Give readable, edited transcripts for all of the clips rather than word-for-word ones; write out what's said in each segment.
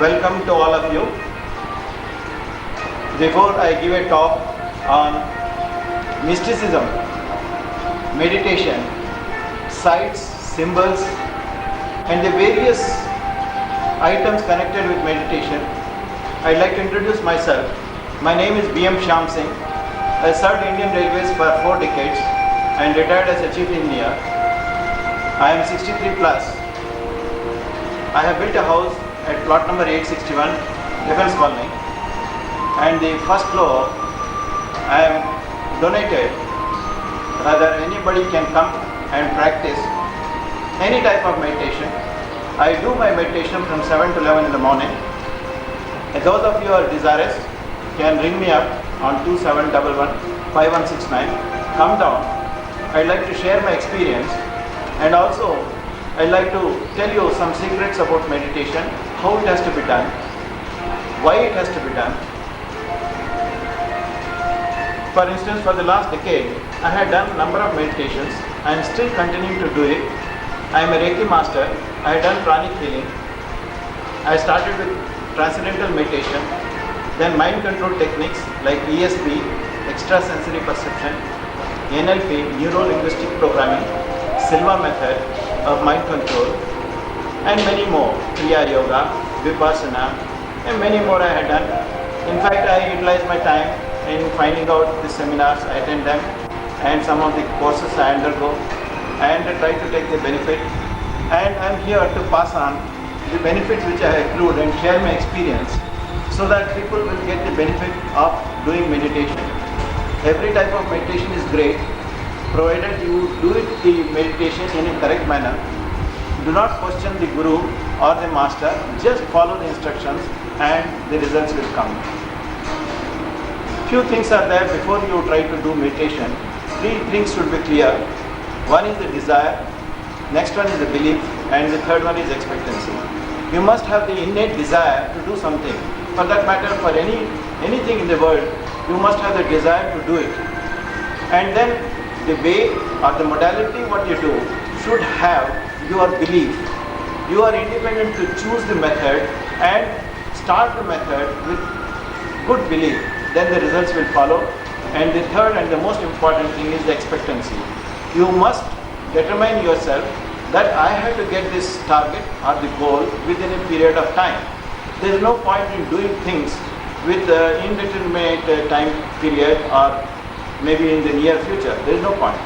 Welcome to all of you. Before I give a talk on mysticism, meditation, sites, symbols, and the various items connected with meditation, I'd like to introduce myself. My name is B.M. Shyam Singh. I served Indian Railways for 4 decades and retired as a chief engineer. I am 63 plus. I have built a house at plot number 861, Defence Colony, and the first floor I am donated. Rather, anybody can come and practice any type of meditation. I do my meditation from 7 to 11 in the morning. And those of you who are desirous can ring me up on 2711-5169. Come down. I'd like to share my experience, and also I'd like to tell you some secrets about meditation, how it has to be done, why it has to be done. For instance, for the last decade, I had done a number of meditations. I am still continuing to do it. I am a Reiki master. I have done pranic healing. I started with transcendental meditation, then mind control techniques like ESP, extrasensory perception, NLP, neuro-linguistic programming, Silva method of mind control, and many more, Kriya Yoga, Vipassana, and many more I had done. In fact, I utilize my time in finding out the seminars, I attend them, and some of the courses I undergo, and I try to take the benefit. And I am here to pass on the benefits which I have accrued and share my experience so that people will get the benefit of doing meditation. Every type of meditation is great, provided you do it the meditation in a correct manner. Do not question the guru or the master, just follow the instructions and the results will come. Few things are there before you try to do meditation. 3 things should be clear. One is the desire, next one is the belief, and the third one is expectancy. You must have the innate desire to do something. For that matter, for anything in the world, you must have the desire to do it. And then the way or the modality what you do should have your belief. You are independent to choose the method and start the method with good belief. Then the results will follow. And the third and the most important thing is the expectancy. You must determine yourself that I have to get this target or the goal within a period of time. There is no point in doing things with indeterminate time period or maybe in the near future. There is no point.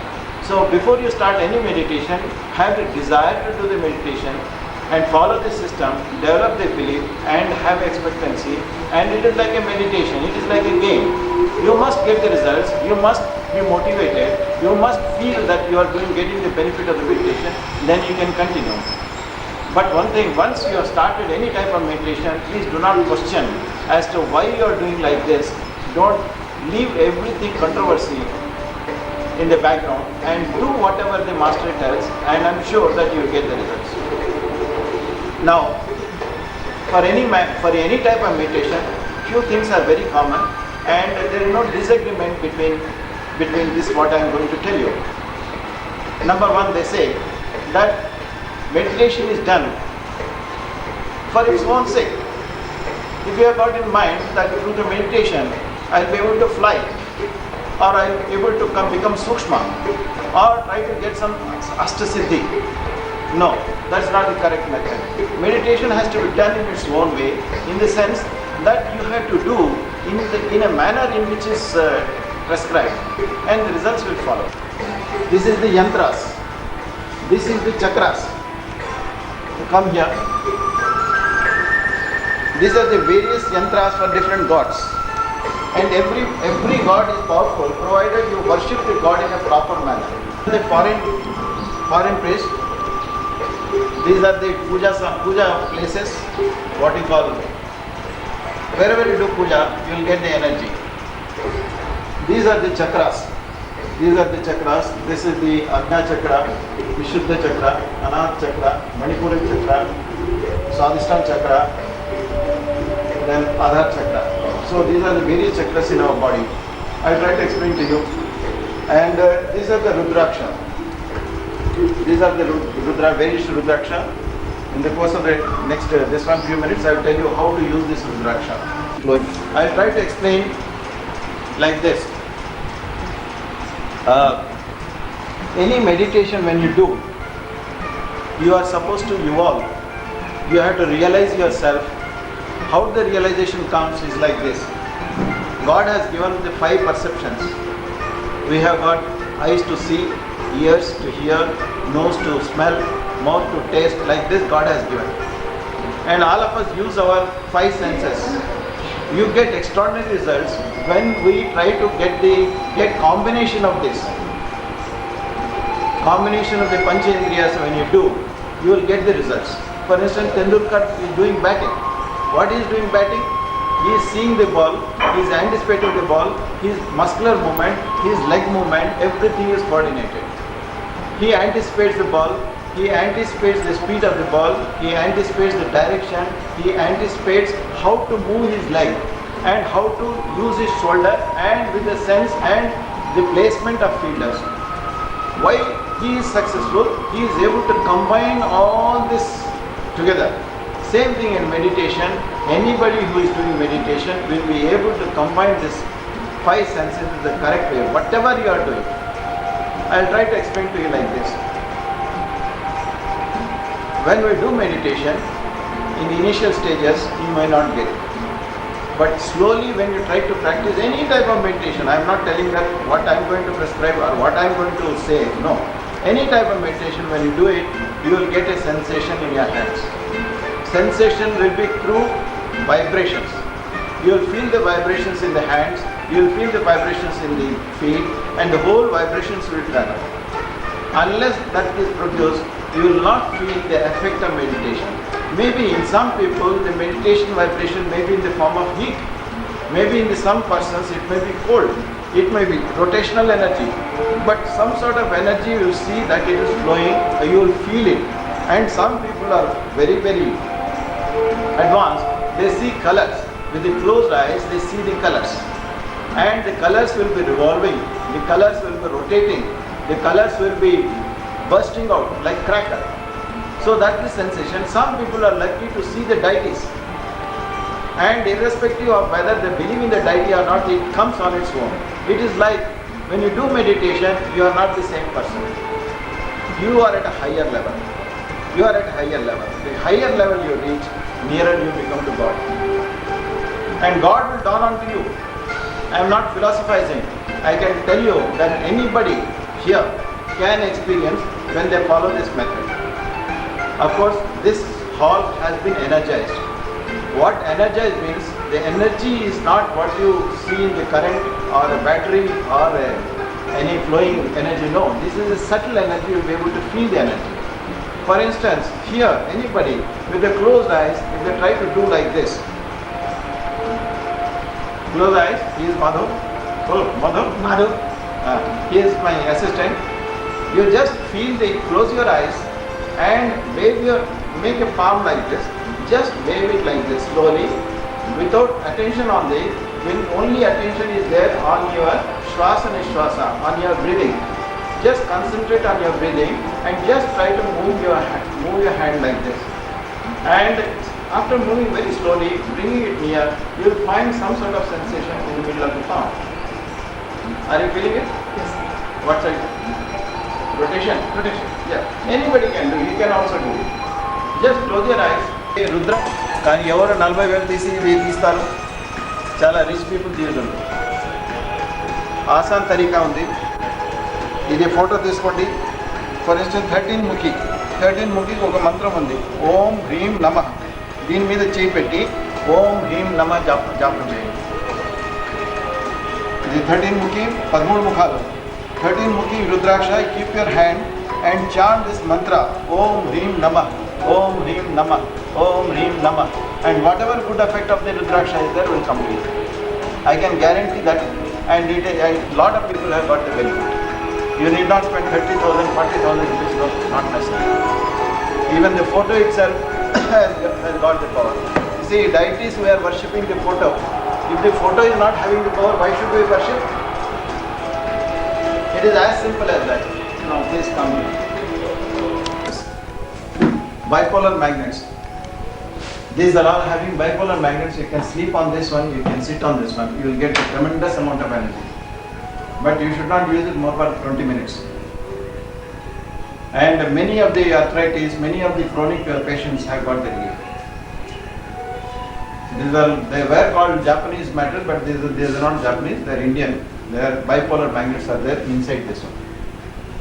So before you start any meditation, have the desire to do the meditation and follow the system, develop the belief and have expectancy. And it is like a meditation, it is like a game. You must get the results, you must be motivated, you must feel that you are getting the benefit of the meditation, then you can continue. But one thing, once you have started any type of meditation, please do not question as to why you are doing like this. Don't leave everything controversy in the background and do whatever the master tells, and I'm sure that you will get the results. Now, for any type of meditation, few things are very common, and there is no disagreement between this what I am going to tell you. Number one, they say that meditation is done for its own sake. If you have got in mind that through the meditation I'll be able to fly, or I'll be able to become sukshma, or try to get some astasiddhi. No, that's not the correct method. Meditation has to be done in its own way, in the sense that you have to do in a manner in which is prescribed, and the results will follow. This is the yantras. This is the chakras. Come here. These are the various yantras for different gods. And every god is powerful provided you worship the god in a proper manner. The foreign priest, these are the puja places, what you call, wherever you do puja, you will get the energy. These are the chakras. This is the Ajna chakra, Vishuddha chakra, Anahata chakra, Manipura chakra, Swadhisthana chakra, then Adhar chakra. So these are the various chakras in our body. I try to explain to you. And these are the Rudraksha. These are the various Rudraksha. In the course of the next this one few minutes, I will tell you how to use this Rudraksha. I will try to explain like this. Any meditation when you do, you are supposed to evolve. You have to realize yourself. How the realization comes is like this. God has given the 5 perceptions. We have got eyes to see, ears to hear, nose to smell, mouth to taste. Like this God has given. And all of us use our 5 senses. You get extraordinary results when we try to get combination of this. Combination of the Panchendriyas when you do, you will get the results. For instance, Tendulkar is doing batting. What he is doing batting? He is seeing the ball, he is anticipating the ball, his muscular movement, his leg movement, everything is coordinated. He anticipates the ball, he anticipates the speed of the ball, he anticipates the direction, he anticipates how to move his leg and how to use his shoulder and with the sense and the placement of fielders. Why he is successful? He is able to combine all this together. Same thing in meditation. Anybody who is doing meditation will be able to combine this 5 senses in the correct way, whatever you are doing. I will try to explain to you like this. When we do meditation, in the initial stages, you may not get it. But slowly when you try to practice any type of meditation, I am not telling that what I am going to prescribe or what I am going to say, no. Any type of meditation, when you do it, you will get a sensation in your hands. Sensation will be through vibrations. You will feel the vibrations in the hands, you will feel the vibrations in the feet, and the whole vibrations will travel. Unless that is produced, you will not feel the effect of meditation. Maybe in some people, the meditation vibration may be in the form of heat. Maybe in some persons, it may be cold. It may be rotational energy. But some sort of energy you will see that it is flowing, you will feel it. And some people are very, very advanced. They see colors. With the closed eyes, they see the colors. And the colors will be revolving. The colors will be rotating. The colors will be bursting out like cracker. So that is sensation. Some people are lucky to see the deities. And irrespective of whether they believe in the deity or not, it comes on its own. It is like when you do meditation, you are not the same person. You are at a higher level. You are at a higher level. The higher level you reach, nearer you become to God. And God will dawn unto you. I am not philosophizing. I can tell you that anybody here can experience when they follow this method. Of course, this hall has been energized. What energized means, the energy is not what you see in the current or a battery or any flowing energy. No, this is a subtle energy. You will be able to feel the energy. For instance, here, anybody with the closed eyes, if they try to do like this, close eyes, he is Madhu. Oh, Madhu. He is my assistant. You just feel close your eyes and make a palm like this. Just wave it like this slowly, without attention on the, when only attention is there on your Shwasa Nishwasa, on your breathing. Just concentrate on your breathing and just try to move your hand like this. And after moving very slowly, bringing it near, you will find some sort of sensation in the middle of the palm. Are you feeling it? Yes. What side? Rotation? Rotation. Yeah. Anybody can do. You can also do it. Just close your eyes. Rudra కానీ ఎవరు 40,000 తీసి తీస్తారు, చాలా rich people తీయగలరు. ఆసాన్ తరీకా ఉంది. ఇది photo తీసుకోండి. For instance 13 ముఖికి ఒక మంత్రం ఉంది. ఓం హ్రీం నమః. దీని మీద చేయి పెట్టి ఓం హ్రీం నమః జాపం చేయండి. ఇది 13 ముఖి, 13 ముఖాలు. 13 ముఖి rudraksha. Keep your hand and chant this mantra, Om Hrim Namah, Om Hrim Namah, Om Hrim Namah, and whatever good effect of the Rudraksha is there will come to you. I can guarantee that, and a lot of people have got the benefit. You need not spend 30,000, 40,000 rupees, not necessary. Even the photo itself has got the power. You see, deities who are worshipping the photo, if the photo is not having the power, why should we worship? It is as simple as that. Now please come here. bipolar magnets. These are all having bipolar magnets. You can sleep on this one, you can sit on this one. You will get a tremendous amount of energy. But you should not use it more than 20 minutes. And many of the arthritis, many of the chronic patients have got the relief. They were called Japanese matter, but these are not Japanese, they are Indian. Their bipolar magnets are there inside this one.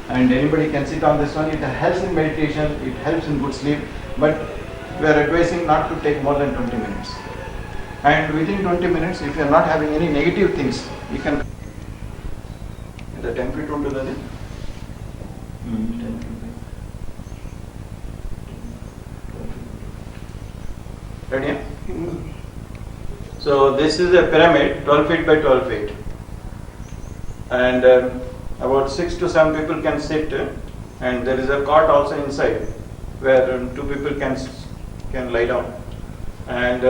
And anybody can sit on this one. It helps in meditation, it helps in good sleep, but we are advising not to take more than 20 minutes. And within 20 minutes, if you are not having any negative things, you can. The temperature to the ready? So this is a pyramid, 12 feet by 12 feet. And about 6 to 7 people can sit, and there is a cot also inside where 2 people can lie down. And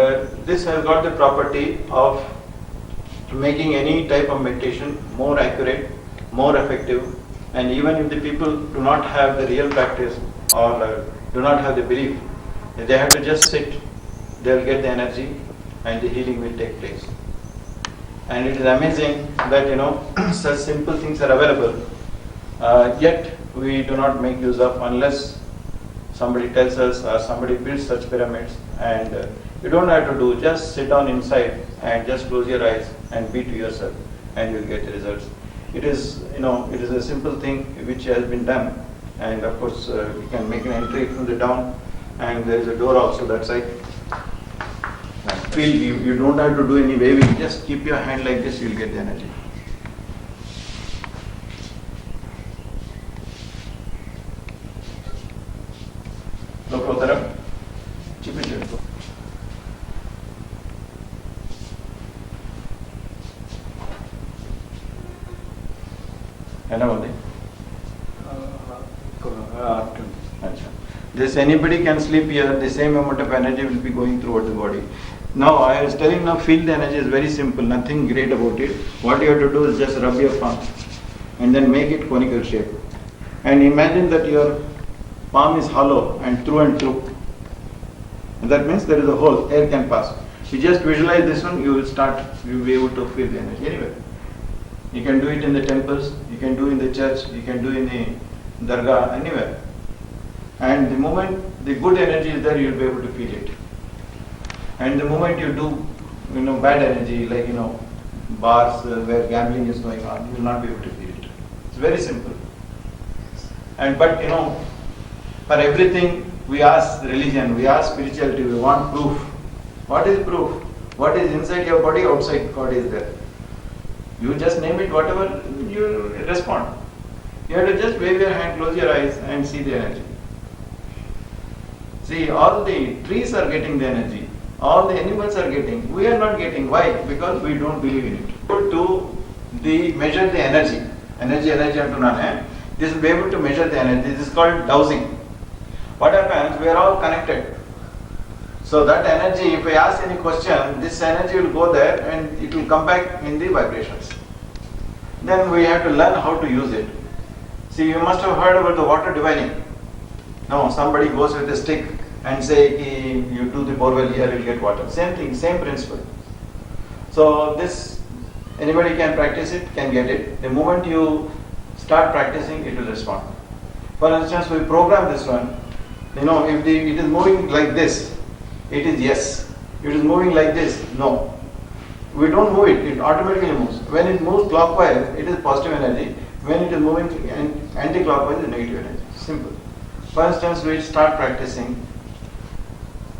this has got the property of making any type of meditation more accurate, more effective, and even if the people do not have the real practice or do not have the belief, they have to just sit, they will get the energy and the healing will take place. And it is amazing that such simple things are available, yet we do not make use of unless somebody tells us or somebody builds such pyramids. And you don't have to do, just sit down inside and just close your eyes and be to yourself and you will get the results. It is a simple thing which has been done, and of course you can make an entry from the down, and there is a door also that side. Feel you don't have to do any waving, just keep your hand like this, you will get the energy. Look over there. Chip it. This anybody can sleep here, the same amount of energy will be going throughout the body. Now I was telling feel the energy is very simple, nothing great about it. What you have to do is just rub your palm and then make it conical shape. And imagine that your palm is hollow and through and through. And that means there is a hole, air can pass. You just visualize this one, you will be able to feel the energy anywhere. You can do it in the temples, you can do in the church, you can do in the dargah, anywhere. And the moment the good energy is there, you will be able to feel it. And the moment you do, bad energy, like, bars where gambling is going on, you will not be able to feel it. It's very simple. But for everything we ask religion, we ask spirituality, we want proof. What is proof? What is inside your body, outside God is there. You just name it, whatever, you respond. You have to just wave your hand, close your eyes and see the energy. See, all the trees are getting the energy. All the animals are getting. We are not getting. Why? Because we don't believe in it. To measure the energy. Energy up to none. This will be able to measure the energy. This is called dowsing. What happens? We are all connected. So that energy, if I ask any question, this energy will go there and it will come back in the vibrations. Then we have to learn how to use it. See, you must have heard about the water divining. No, somebody goes with a stick and say, you do the borewell here, you'll get water. Same thing, same principle. So this, anybody can practice it, can get it. The moment you start practicing, it will respond. For instance, we program this one. If it is moving like this, it is yes. If it is moving like this, no. We don't move it, it automatically moves. When it moves clockwise, it is positive energy. When it is moving anti-clockwise, it is negative energy. Simple. For instance, we start practicing.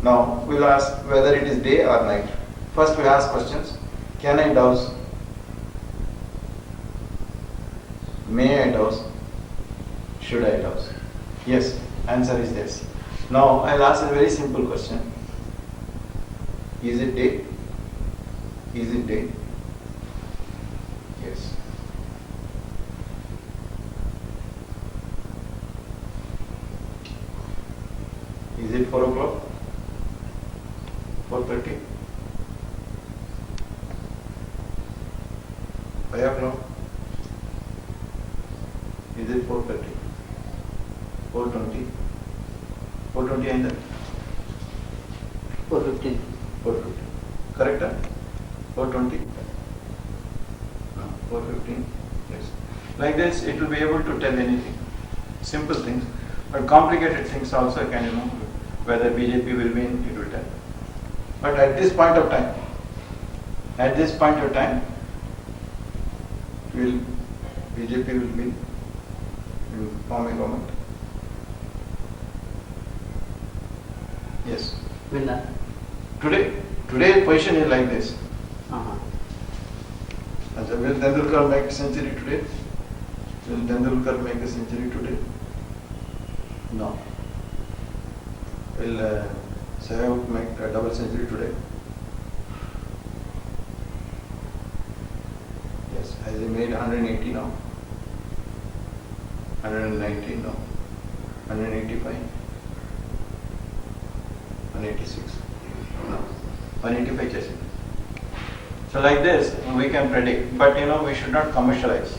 Now, we'll ask whether it is day or night. First we ask questions. Can I douse? May I douse? Should I douse? Yes. Answer is yes. Now, I'll ask a very simple question. Is it day? Is it day? Yes. Is it 4 o'clock? 4:30? 5 o'clock? Is it 4:30? 4:20? 4:25? 420 and 415. 450. Correct? Huh? 420? 415. Yes. Like this, it will be able to tell anything. Simple things. But complicated things also can, whether BJP will win, it will tell. But at this point of time, BJP will win, will form a government. Yes. Will that? Today position is like this. Uh-huh. Will Tendulkar make a century today? Will Tendulkar make a century today? No. Will Sehwag make a double century today? Yes. Has he made 180 now? 119 now? 185? 186? No. 185 just. So like this, we can predict, but we should not commercialize.